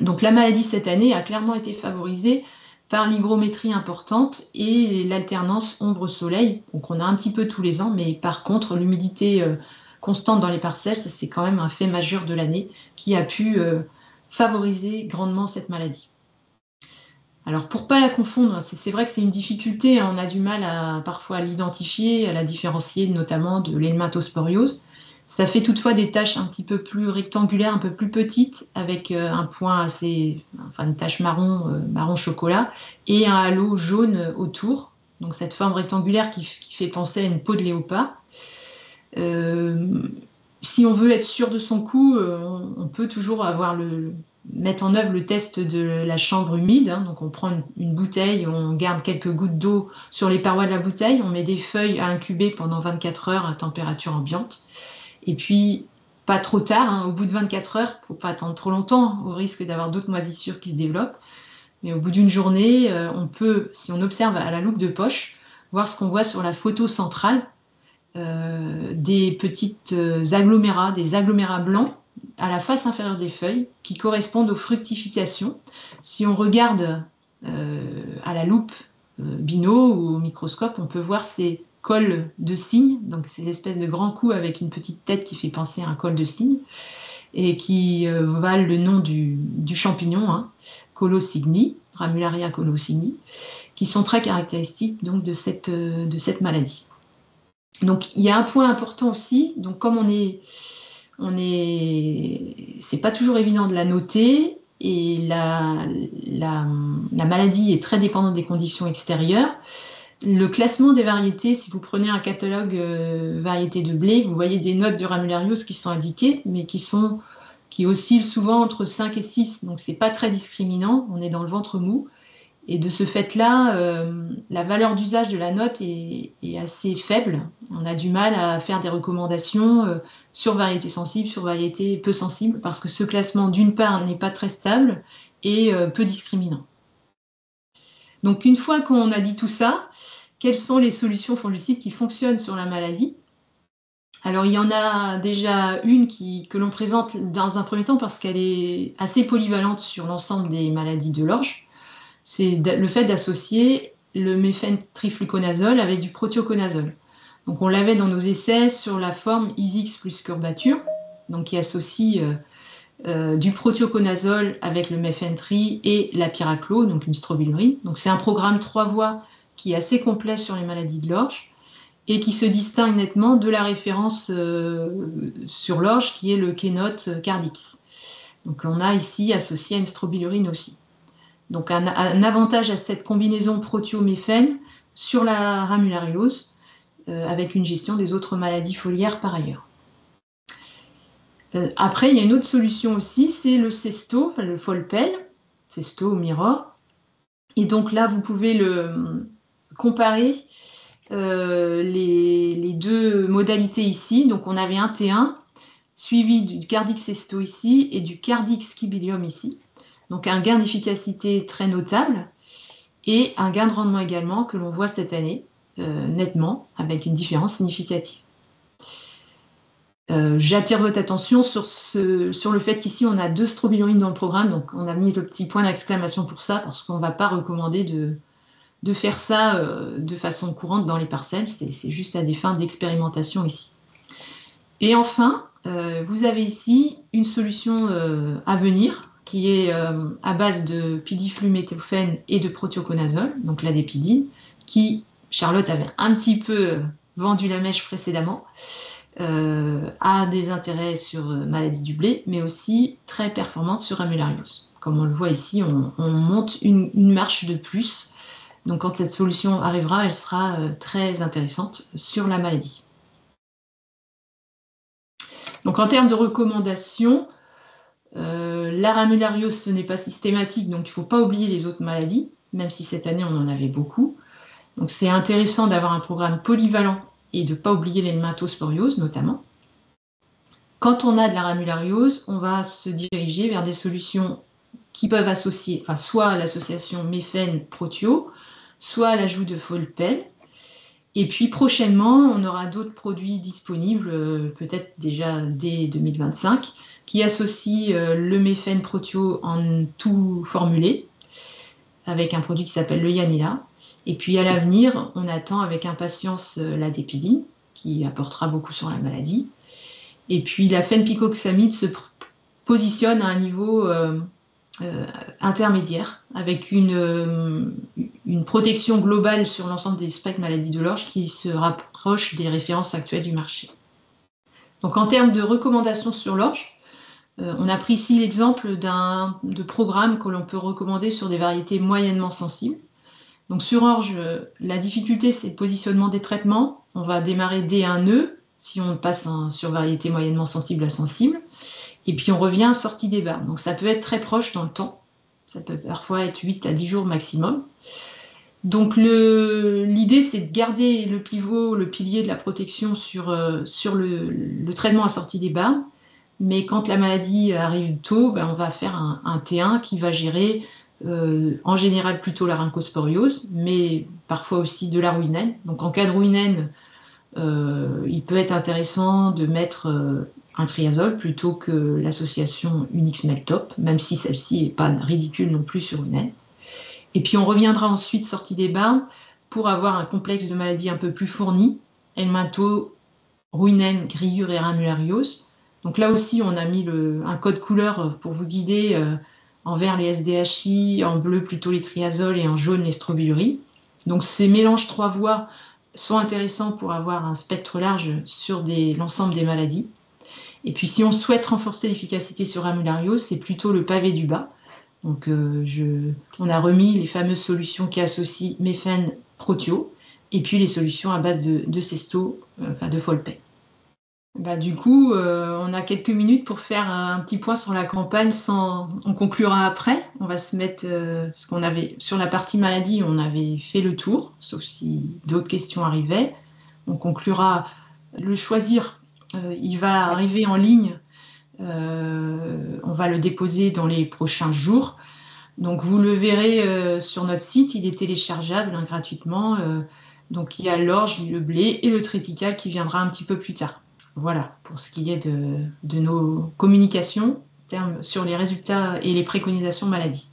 Donc la maladie cette année a clairement été favorisée par l'hygrométrie importante et l'alternance ombre-soleil. Donc on a un petit peu tous les ans, mais par contre l'humidité constante dans les parcelles, ça c'est quand même un fait majeur de l'année qui a pu favoriser grandement cette maladie. Alors pour ne pas la confondre, c'est vrai que c'est une difficulté, on a du mal parfois à l'identifier, à la différencier notamment de l'helminthosporiose. Ça fait toutefois des taches un petit peu plus rectangulaires, un peu plus petites, avec un point une tache marron chocolat, et un halo jaune autour. Donc cette forme rectangulaire qui fait penser à une peau de léopard. Si on veut être sûr de son coup, on peut toujours mettre en œuvre le test de la chambre humide. Donc on prend une bouteille, on garde quelques gouttes d'eau sur les parois de la bouteille, on met des feuilles à incuber pendant 24 heures à température ambiante. Et puis, pas trop tard, au bout de 24 heures, il ne faut pas attendre trop longtemps, au risque d'avoir d'autres moisissures qui se développent. Mais au bout d'une journée, on peut, si on observe à la loupe de poche, voir ce qu'on voit sur la photo centrale, des petites agglomérats, des agglomérats blancs à la face inférieure des feuilles qui correspondent aux fructifications. Si on regarde à la loupe bino ou au microscope, on peut voir ces cols de cygne, donc ces espèces de grands coups avec une petite tête qui fait penser à un col de cygne, et qui valent le nom du champignon, Colocygni, Ramularia colocygni, qui sont très caractéristiques donc, de cette maladie. Donc il y a un point important aussi, donc comme c'est pas toujours évident de la noter, et la maladie est très dépendante des conditions extérieures. Le classement des variétés, si vous prenez un catalogue variétés de blé, vous voyez des notes de ramulariose qui sont indiquées, mais qui oscillent souvent entre 5 et 6, donc c'est pas très discriminant, on est dans le ventre mou. Et de ce fait-là, la valeur d'usage de la note est assez faible. On a du mal à faire des recommandations sur variétés sensibles, sur variétés peu sensibles, parce que ce classement, d'une part, n'est pas très stable et peu discriminant. Donc, une fois qu'on a dit tout ça, quelles sont les solutions fongicides qui fonctionnent sur la maladie? Alors, il y en a déjà une que l'on présente dans un premier temps parce qu'elle est assez polyvalente sur l'ensemble des maladies de l'orge. C'est le fait d'associer le méfentrifluconazole avec du prothioconazole. Donc, on l'avait dans nos essais sur la forme ISIX plus courbature, donc qui associe du prothioconazole avec le mefentri et la pyraclo, donc une strobilurine. Donc, c'est un programme 3 voies qui est assez complet sur les maladies de l'orge et qui se distingue nettement de la référence sur l'orge qui est le Kenote Cardix. Donc on a ici associé à une strobilurine aussi. Donc un avantage à cette combinaison protio-méphène sur la ramulariose avec une gestion des autres maladies foliaires par ailleurs. Après, il y a une autre solution aussi, c'est le cesto, enfin le folpel, cesto mirror. Et donc là, vous pouvez le comparer les deux modalités ici. Donc on avait un T1 suivi du Cardix cesto ici et du Cardix scibilium ici. Donc un gain d'efficacité très notable et un gain de rendement également que l'on voit cette année nettement avec une différence significative. J'attire votre attention sur le fait qu'ici on a 2 strobilurines dans le programme, donc on a mis le petit point d'exclamation pour ça parce qu'on ne va pas recommander de faire ça de façon courante dans les parcelles, c'est juste à des fins d'expérimentation ici. Et enfin, vous avez ici une solution à venir qui est à base de pidifluméthylphène et de prothioconazole, donc l'adépidine, qui, Charlotte avait un petit peu vendu la mèche précédemment, a des intérêts sur maladie du blé, mais aussi très performante sur amulariose. Comme on le voit ici, on monte une marche de plus. Donc quand cette solution arrivera, elle sera très intéressante sur la maladie. Donc en termes de recommandations, la ramulariose, ce n'est pas systématique, donc il ne faut pas oublier les autres maladies, même si cette année on en avait beaucoup. Donc c'est intéressant d'avoir un programme polyvalent et de ne pas oublier les nématosporioses notamment. Quand on a de la ramulariose, on va se diriger vers des solutions qui peuvent associer, enfin soit l'association méphène-protio, soit l'ajout de folpel. Et puis prochainement, on aura d'autres produits disponibles, peut-être déjà dès 2025, qui associent le méphène protio en tout formulé, avec un produit qui s'appelle le Yanila. Et puis à l'avenir, on attend avec impatience l'adépidine, qui apportera beaucoup sur la maladie. Et puis la fenpicoxamide se positionne à un niveau intermédiaire, avec une protection globale sur l'ensemble des spectres maladies de l'orge qui se rapproche des références actuelles du marché. Donc en termes de recommandations sur l'orge, on a pris ici l'exemple de programme que l'on peut recommander sur des variétés moyennement sensibles. Donc sur orge, la difficulté c'est le positionnement des traitements. On va démarrer dès un nœud, si on passe sur variété moyennement sensible à sensible. Et puis on revient à sortie des barres. Donc ça peut être très proche dans le temps. Ça peut parfois être 8 à 10 jours maximum. Donc l'idée c'est de garder le pivot, le pilier de la protection sur le traitement à sortie des barres. Mais quand la maladie arrive tôt, on va faire un T1 qui va gérer en général plutôt la rhinchosporiose, mais parfois aussi de la ruinène. Donc en cas de ruinène, il peut être intéressant de mettre un triazole plutôt que l'association Unix-Meltop, même si celle-ci n'est pas ridicule non plus sur ruinène. Et puis on reviendra ensuite sortie des barres pour avoir un complexe de maladies un peu plus fourni, helmintho, ruinène, grillure et ramulariose. Donc là aussi, on a mis un code couleur pour vous guider en vert les SDHI, en bleu plutôt les triazoles et en jaune les strobiluries. Donc ces mélanges 3 voies sont intéressants pour avoir un spectre large sur l'ensemble des maladies. Et puis si on souhaite renforcer l'efficacité sur amulariose, c'est plutôt le pavé du bas. Donc on a remis les fameuses solutions qui associent méphène protio et puis les solutions à base de cesto, enfin de folpel. Du coup, on a quelques minutes pour faire un petit point sur la campagne. On conclura après. On va se mettre parce qu'on avait sur la partie maladie, on avait fait le tour, sauf si d'autres questions arrivaient. on conclura le choisir. Il va arriver en ligne. On va le déposer dans les prochains jours. Donc vous le verrez sur notre site, il est téléchargeable gratuitement. Donc il y a l'orge, le blé et le triticale qui viendra un petit peu plus tard. Voilà, pour ce qui est de nos communications sur les résultats et les préconisations maladie.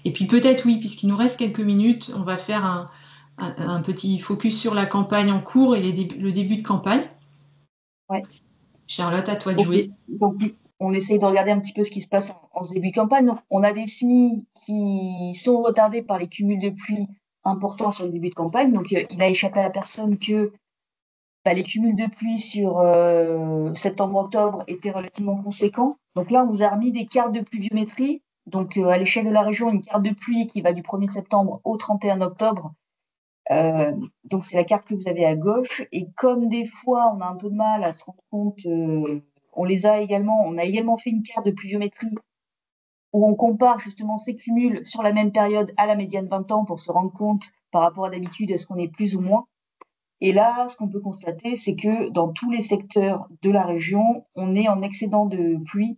Et puis peut-être, oui, puisqu'il nous reste quelques minutes, on va faire un petit focus sur la campagne en cours et le début de campagne. Ouais. Charlotte, à toi de jouer. Donc, on essaye de regarder un petit peu ce qui se passe en ce début de campagne. Donc, on a des semis qui sont retardés par les cumuls de pluie importants sur le début de campagne. Donc, il n'a échappé à personne que les cumuls de pluie sur septembre-octobre étaient relativement conséquents. Donc là, on vous a remis des cartes de pluviométrie. Donc, à l'échelle de la région, une carte de pluie qui va du 1er septembre au 31 octobre. Donc, c'est la carte que vous avez à gauche. Et comme des fois, on a un peu de mal à se rendre compte, on a également fait une carte de pluviométrie où on compare justement ces cumuls sur la même période à la médiane 20 ans pour se rendre compte par rapport à d'habitude, est-ce qu'on est plus ou moins. Et là, ce qu'on peut constater, c'est que dans tous les secteurs de la région, on est en excédent de pluie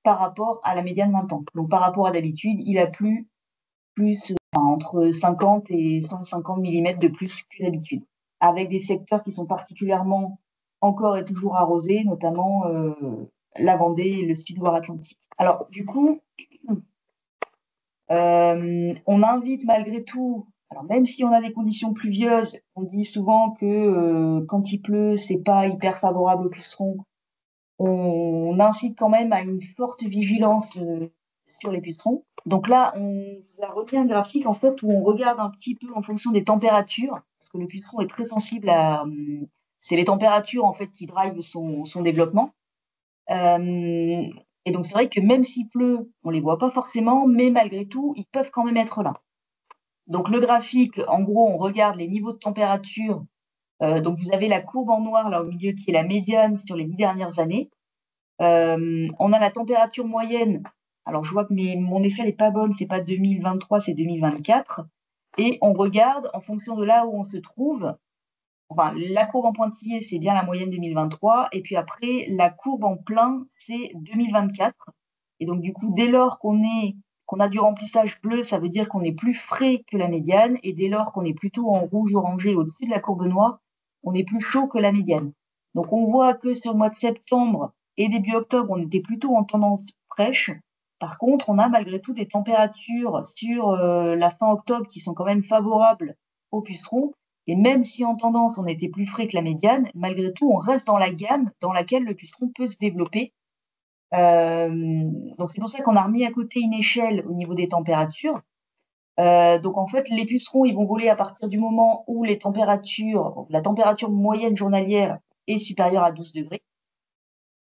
par rapport à la médiane 20 ans. Donc, par rapport à d'habitude, il a plu entre 50 et 150 mm de plus que d'habitude, avec des secteurs qui sont particulièrement encore et toujours arrosés, notamment la Vendée et le Sud-Loire-Atlantique. Alors, du coup, on invite malgré tout, alors même si on a des conditions pluvieuses, on dit souvent que quand il pleut, c'est pas hyper favorable aux pucerons. On incite quand même à une forte vigilance sur les pucerons. Donc là, on vous a remis un graphique en fait où on regarde un petit peu en fonction des températures, parce que le puceron est très sensible à, c'est les températures en fait qui drivent son développement. Et donc c'est vrai que même s'il pleut, on les voit pas forcément, mais malgré tout, ils peuvent quand même être là. Donc le graphique, en gros, on regarde les niveaux de température. Donc vous avez la courbe en noir là au milieu qui est la médiane sur les 10 dernières années. On a la température moyenne. Alors je vois que mon échelle n'est pas bonne, c'est pas 2023, c'est 2024. Et on regarde en fonction de là où on se trouve. Enfin, la courbe en pointillé, c'est bien la moyenne 2023. Et puis après, la courbe en plein, c'est 2024. Et donc, du coup, dès lors qu'on a du remplissage bleu, ça veut dire qu'on est plus frais que la médiane. Et dès lors qu'on est plutôt en rouge-orangé au-dessus de la courbe noire, on est plus chaud que la médiane. Donc, on voit que sur le mois de septembre et début octobre, on était plutôt en tendance fraîche. Par contre, on a malgré tout des températures sur la fin octobre qui sont quand même favorables aux pucerons. Et même si en tendance, on était plus frais que la médiane, malgré tout, on reste dans la gamme dans laquelle le puceron peut se développer. Donc c'est pour ça qu'on a remis à côté une échelle au niveau des températures. Donc en fait, les pucerons, ils vont voler à partir du moment où la température moyenne journalière est supérieure à 12 degrés.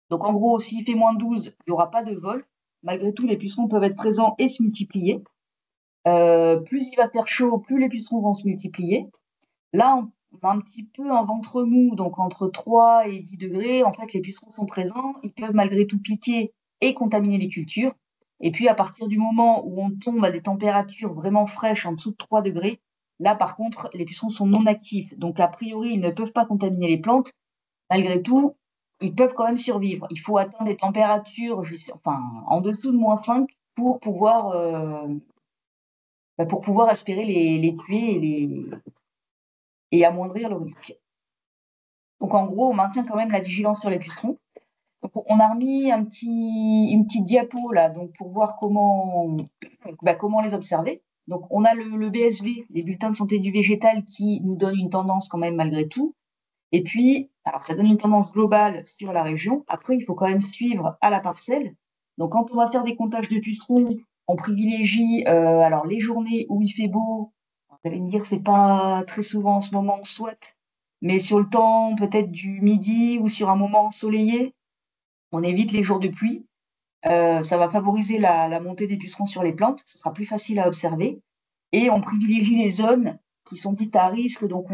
Donc en gros, s'il fait moins de 12, il n'y aura pas de vol. Malgré tout, les pucerons peuvent être présents et se multiplier. Plus il va faire chaud, plus les pucerons vont se multiplier. Là, on a un petit peu un ventre mou, donc entre 3 et 10 degrés. En fait, les pucerons sont présents. Ils peuvent malgré tout piquer et contaminer les cultures. Et puis, à partir du moment où on tombe à des températures vraiment fraîches, en dessous de 3 degrés, là, par contre, les pucerons sont non actifs. Donc, a priori, ils ne peuvent pas contaminer les plantes. Malgré tout, ils peuvent quand même survivre. Il faut atteindre des températures en dessous de -5 pour pouvoir espérer les tuer et amoindrir le risque. Donc en gros, on maintient quand même la vigilance sur les pucerons. Donc on a remis une petite diapo là, donc pour voir comment les observer. Donc on a le BSV, les bulletins de santé du végétal, qui nous donne une tendance quand même malgré tout. Et puis, alors ça donne une tendance globale sur la région. Après, il faut quand même suivre à la parcelle. Donc quand on va faire des comptages de pucerons, on privilégie alors les journées où il fait beau. Vous allez me dire, c'est pas très souvent en ce moment, soit, mais sur le temps peut-être du midi ou sur un moment ensoleillé, on évite les jours de pluie. Ça va favoriser la montée des pucerons sur les plantes, ce sera plus facile à observer. Et on privilégie les zones qui sont dites à risque, donc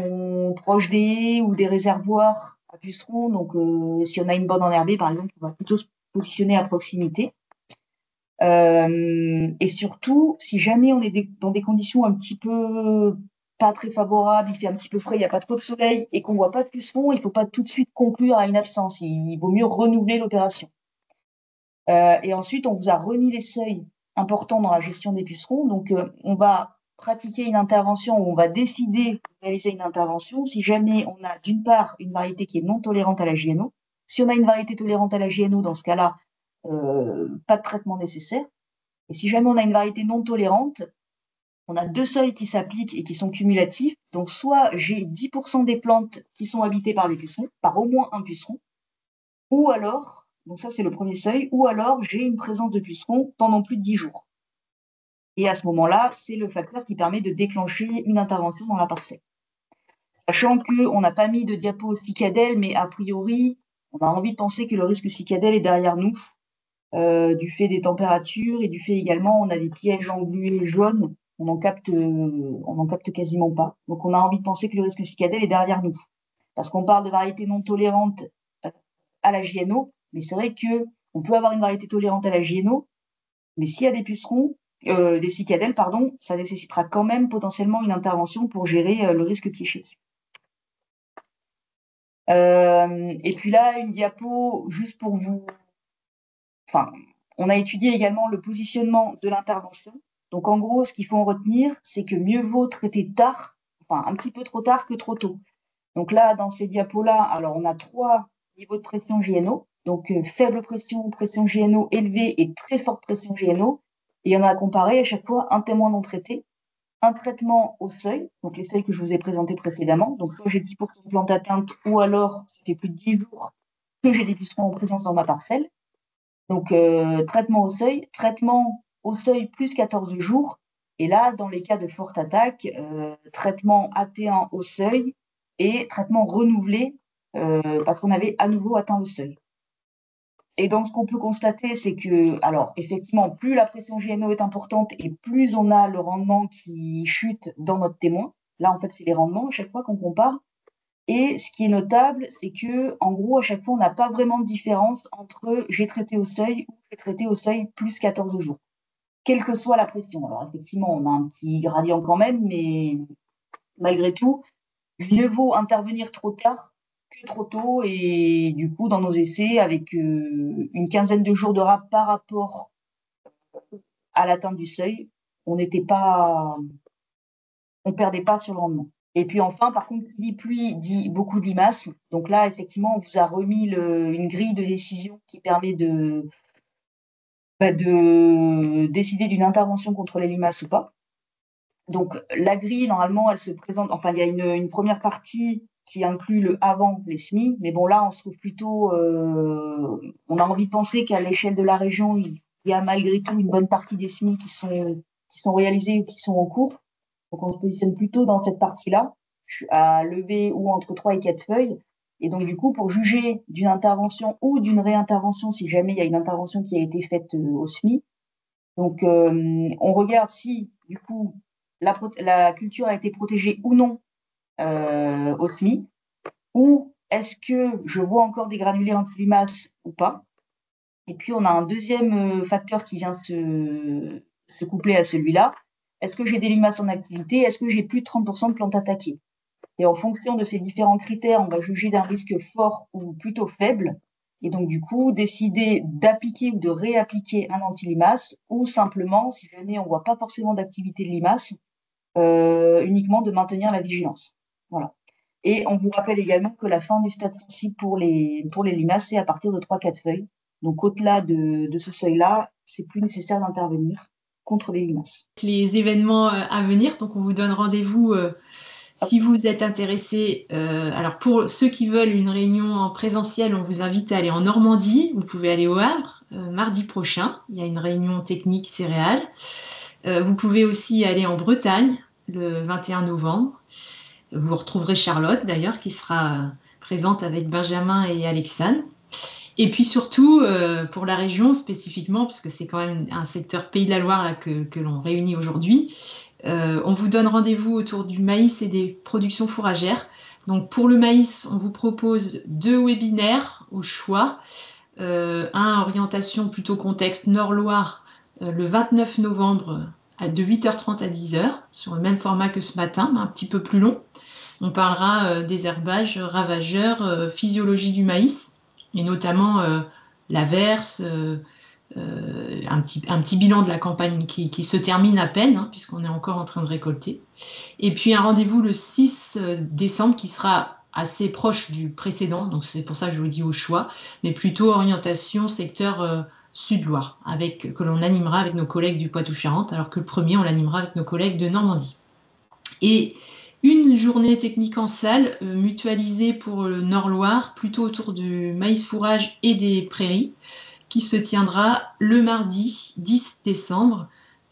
proche des haies ou des réservoirs à pucerons. Donc si on a une bande enherbée, par exemple, on va plutôt se positionner à proximité. Et surtout, si jamais on est dans des conditions un petit peu pas très favorable, il fait un petit peu frais, il n'y a pas trop de soleil et qu'on ne voit pas de pucerons, il ne faut pas tout de suite conclure à une absence. Il vaut mieux renouveler l'opération. Et ensuite, on vous a remis les seuils importants dans la gestion des pucerons. Donc, on va pratiquer une intervention où on va décider de réaliser une intervention si jamais on a d'une part une variété qui est non tolérante à la JNO. Si on a une variété tolérante à la JNO, dans ce cas-là, pas de traitement nécessaire. Et si jamais on a une variété non tolérante, on a 2 seuils qui s'appliquent et qui sont cumulatifs. Donc, soit j'ai 10% des plantes qui sont habitées par des pucerons, par au moins un puceron, ou alors, donc ça c'est le premier seuil, ou alors j'ai une présence de pucerons pendant plus de 10 jours. Et à ce moment-là, c'est le facteur qui permet de déclencher une intervention dans la parcelle. Sachant qu'on n'a pas mis de diapo cicadelle, mais a priori, on a envie de penser que le risque cicadelle est derrière nous, du fait des températures et du fait également, on a des pièges englués jaunes, on en capte quasiment pas. Donc on a envie de penser que le risque cicadelle est derrière nous. Parce qu'on parle de variétés non tolérantes à la JNO, mais c'est vrai qu'on peut avoir une variété tolérante à la JNO, mais s'il y a des pucerons, des cicadelles, pardon, ça nécessitera quand même potentiellement une intervention pour gérer le risque piéché dessus. Et puis là, une diapo juste pour vous. Enfin, on a étudié également le positionnement de l'intervention. Donc en gros, ce qu'il faut en retenir, c'est que mieux vaut traiter tard, enfin un petit peu trop tard que trop tôt. Donc là, dans ces diapos-là, alors on a 3 niveaux de pression JNO. Donc faible pression, pression JNO élevée et très forte pression JNO. Et on a comparé à chaque fois un témoin non traité, un traitement au seuil, donc les seuils que je vous ai présentés précédemment. Donc soit j'ai 10% de plantes atteintes, ou alors ça fait plus de 10 jours que j'ai des pucerons en présence dans ma parcelle. Donc traitement au seuil plus 14 jours. Et là, dans les cas de forte attaque, traitement AT1 au seuil et traitement renouvelé parce qu'on avait à nouveau atteint le seuil. Et donc, ce qu'on peut constater, c'est que, alors, effectivement, plus la pression GNO est importante et plus on a le rendement qui chute dans notre témoin. Là, en fait, c'est les rendements à chaque fois qu'on compare. Et ce qui est notable, c'est que, en gros, à chaque fois, on n'a pas vraiment de différence entre j'ai traité au seuil ou j'ai traité au seuil plus 14 jours, quelle que soit la pression. Alors, effectivement, on a un petit gradient quand même, mais malgré tout, mieux vaut intervenir trop tard que trop tôt. Et du coup, dans nos essais, avec une quinzaine de jours de rap par rapport à l'atteinte du seuil, on perdait pas sur le rendement. Et puis enfin, par contre, qui dit pluie dit beaucoup de limaces. Donc là, effectivement, on vous a remis une grille de décision qui permet de décider d'une intervention contre les limaces ou pas. Donc la grille, normalement, elle se présente, enfin, il y a une première partie qui inclut le avant les semis, mais bon, là, on se trouve plutôt, on a envie de penser qu'à l'échelle de la région, il y a malgré tout une bonne partie des semis qui sont réalisés ou qui sont en cours. Donc on se positionne plutôt dans cette partie-là, à lever ou entre 3 et 4 feuilles. Et donc du coup, pour juger d'une intervention ou d'une réintervention, si jamais il y a une intervention qui a été faite au semis, donc on regarde si du coup la culture a été protégée ou non au semis, ou est-ce que je vois encore des granulés anti-limaces ou pas. Et puis on a un deuxième facteur qui vient se coupler à celui-là. Est-ce que j'ai des limaces en activité? Est-ce que j'ai plus de 30% de plantes attaquées? Et en fonction de ces différents critères, on va juger d'un risque fort ou plutôt faible. Et donc, du coup, décider d'appliquer ou de réappliquer un anti-limace, ou simplement, si jamais on ne voit pas forcément d'activité de limace, uniquement de maintenir la vigilance. Voilà. Et on vous rappelle également que la fin du stade sensible pour les limaces, c'est à partir de 3-4 feuilles. Donc, au-delà de ce seuil-là, c'est plus nécessaire d'intervenir contre les limaces. Les événements à venir, donc on vous donne rendez-vous si vous êtes intéressé. Alors pour ceux qui veulent une réunion en présentiel, on vous invite à aller en Normandie. Vous pouvez aller au Havre mardi prochain. Il y a une réunion technique céréales. Vous pouvez aussi aller en Bretagne le 21 novembre. Vous retrouverez Charlotte d'ailleurs qui sera présente avec Benjamin et Alexandre. Et puis surtout, pour la région spécifiquement, parce que c'est quand même un secteur Pays de la Loire là, que l'on réunit aujourd'hui, on vous donne rendez-vous autour du maïs et des productions fourragères. Donc pour le maïs, on vous propose 2 webinaires au choix. Un orientation plutôt contexte Nord-Loire le 29 novembre de 8h30 à 10h, sur le même format que ce matin, mais un petit peu plus long. On parlera des herbages ravageurs, physiologie du maïs, et notamment l'averse, un petit bilan de la campagne qui se termine à peine, hein, puisqu'on est encore en train de récolter. Et puis un rendez-vous le 6 décembre qui sera assez proche du précédent, donc c'est pour ça que je vous dis au choix, mais plutôt orientation secteur Sud-Loire, que l'on animera avec nos collègues du Poitou-Charentes, alors que le premier, on l'animera avec nos collègues de Normandie. Et une journée technique en salle, mutualisée pour le Nord-Loire, plutôt autour du maïs fourrage et des prairies, qui se tiendra le mardi 10 décembre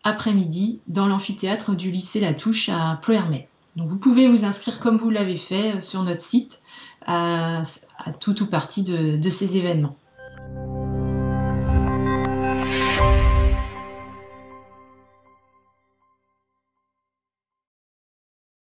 après-midi dans l'amphithéâtre du lycée Latouche à Ploërmel. Donc vous pouvez vous inscrire comme vous l'avez fait sur notre site à tout ou partie de ces événements.